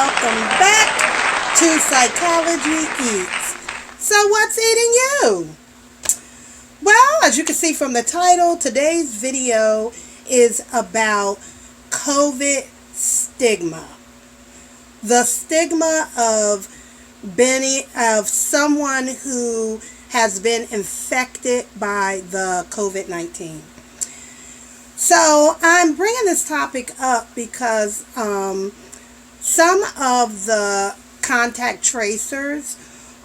welcome back to Psychology Eats. So what's eating you? Well, as you can see from the title, today's video is about COVID stigma. The stigma of someone who has been infected by the COVID-19. So I'm bringing this topic up because some of the contact tracers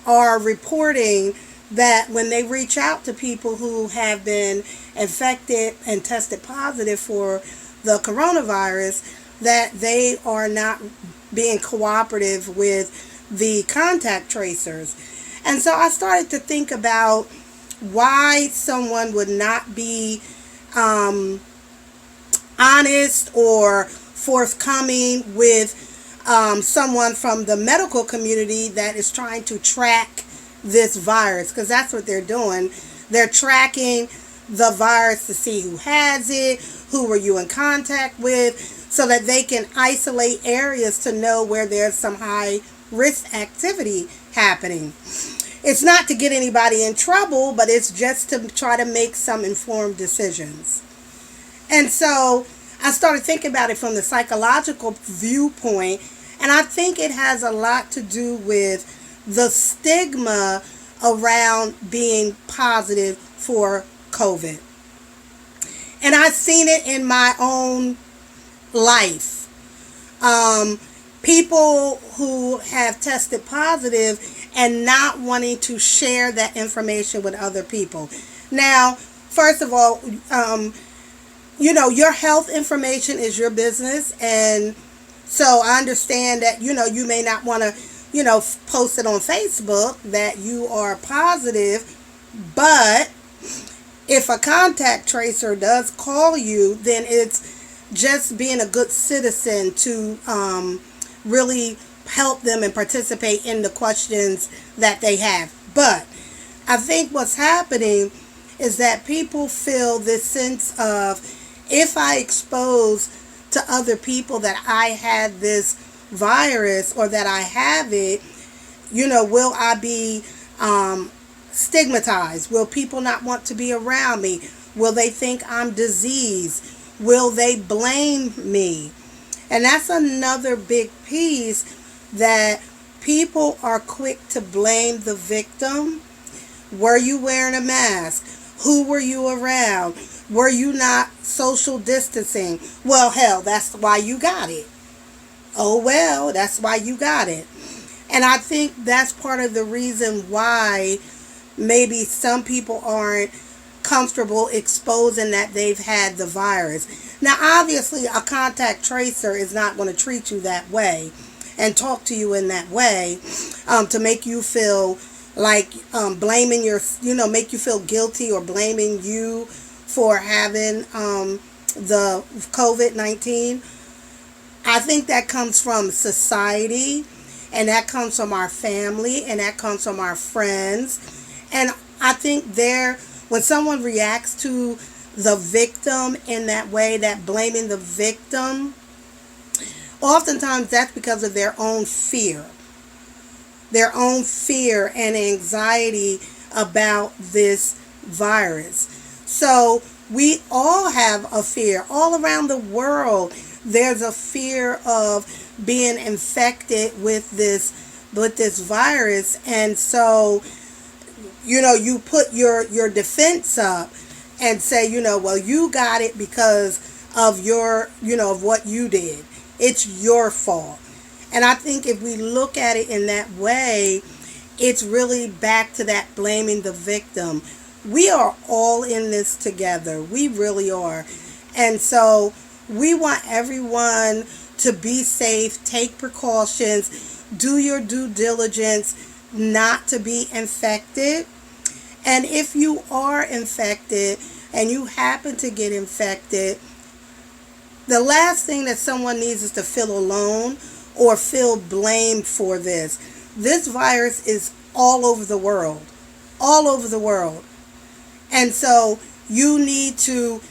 are reporting that when they reach out to people who have been infected and tested positive for the coronavirus, that they are not being cooperative with the contact tracers. And so I started to think about why someone would not be honest or forthcoming with someone from the medical community that is trying to track this virus, because that's what they're doing. They're tracking the virus to see who has it, who were you in contact with, so that they can isolate areas to know where there's some high risk activity happening. It's not to get anybody in trouble, but it's just to try to make some informed decisions. And so I started thinking about it from the psychological viewpoint, and I think it has a lot to do with the stigma around being positive for COVID. And I've seen it in my own life. People who have tested positive and not wanting to share that information with other people. Now, first of all, your health information is your business, and so I understand that, you may not want to, post it on Facebook that you are positive, but if a contact tracer does call you, then it's just being a good citizen to really help them and participate in the questions that they have. But I think what's happening is that people feel this sense of, if I expose to other people that I had this virus or that I have it, will I be stigmatized? Will people not want to be around me? Will they think I'm diseased? Will they blame me? And that's another big piece, that people are quick to blame the victim. Were you wearing a mask? Who were you around? Were you not social distancing? Well, hell, that's why you got it. Oh, well, that's why you got it. And I think that's part of the reason why maybe some people aren't comfortable exposing that they've had the virus. Now, obviously, a contact tracer is not going to treat you that way and talk to you in that way to make you feel like blaming make you feel guilty or blaming you for having the COVID-19. I think that comes from society, and that comes from our family, and that comes from our friends. And I think when someone reacts to the victim in that way, that blaming the victim, oftentimes that's because of their own fear and anxiety about this virus. So we all have a fear. All around the world, there's a fear of being infected with this virus. And so, you put your defense up and say, well, you got it because of of what you did. It's your fault. And I think if we look at it in that way, it's really back to that blaming the victim. We are all in this together. We really are. And so we want everyone to be safe, take precautions, do your due diligence not to be infected. And if you are infected and you happen to get infected, the last thing that someone needs is to feel alone or feel blamed for this. This virus is all over the world. All over the world. And so you need to,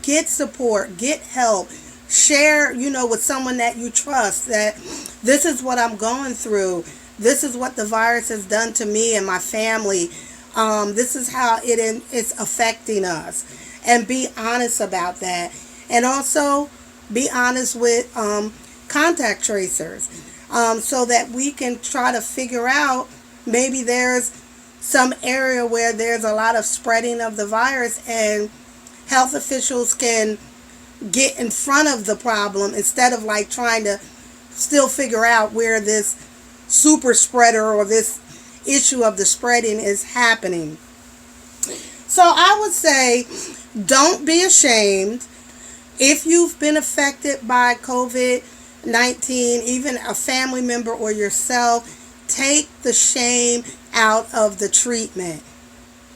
get support, get help, Share, with someone that you trust, that this is what I'm going through. This is what the virus has done to me and my family. This is how it's affecting us. And be honest about that. And also be honest with contact tracers, so that we can try to figure out, maybe there's some area where there's a lot of spreading of the virus, and health officials can get in front of the problem instead of like trying to still figure out where this super spreader or this issue of the spreading is happening. So I would say, don't be ashamed. If you've been affected by COVID-19, even a family member or yourself, take the shame out of the treatment.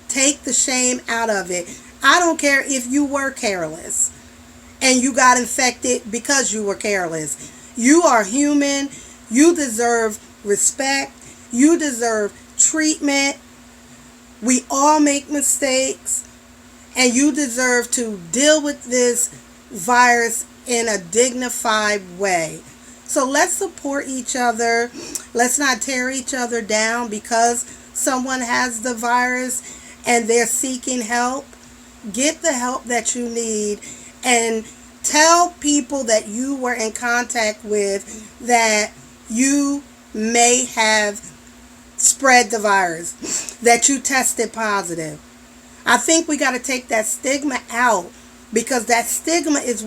Take the shame out of it. I don't care if you were careless and you got infected because you were careless. You are human. You deserve respect. You deserve treatment. We all make mistakes, and you deserve to deal with this virus in a dignified way. So let's support each other. Let's not tear each other down because someone has the virus and they're seeking help. Get the help that you need, and tell people that you were in contact with that you may have spread the virus, that you tested positive. I think we got to take that stigma out, because that stigma is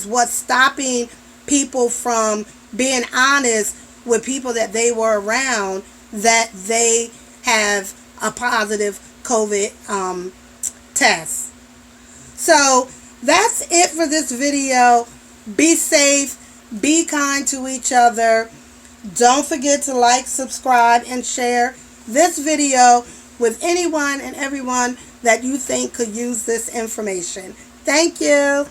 what's stopping people from being honest with people that they were around, that they have a positive COVID test. So that's it for this video. Be safe. Be kind to each other. Don't forget to like, subscribe, and share this video with anyone and everyone that you think could use this information. Thank you.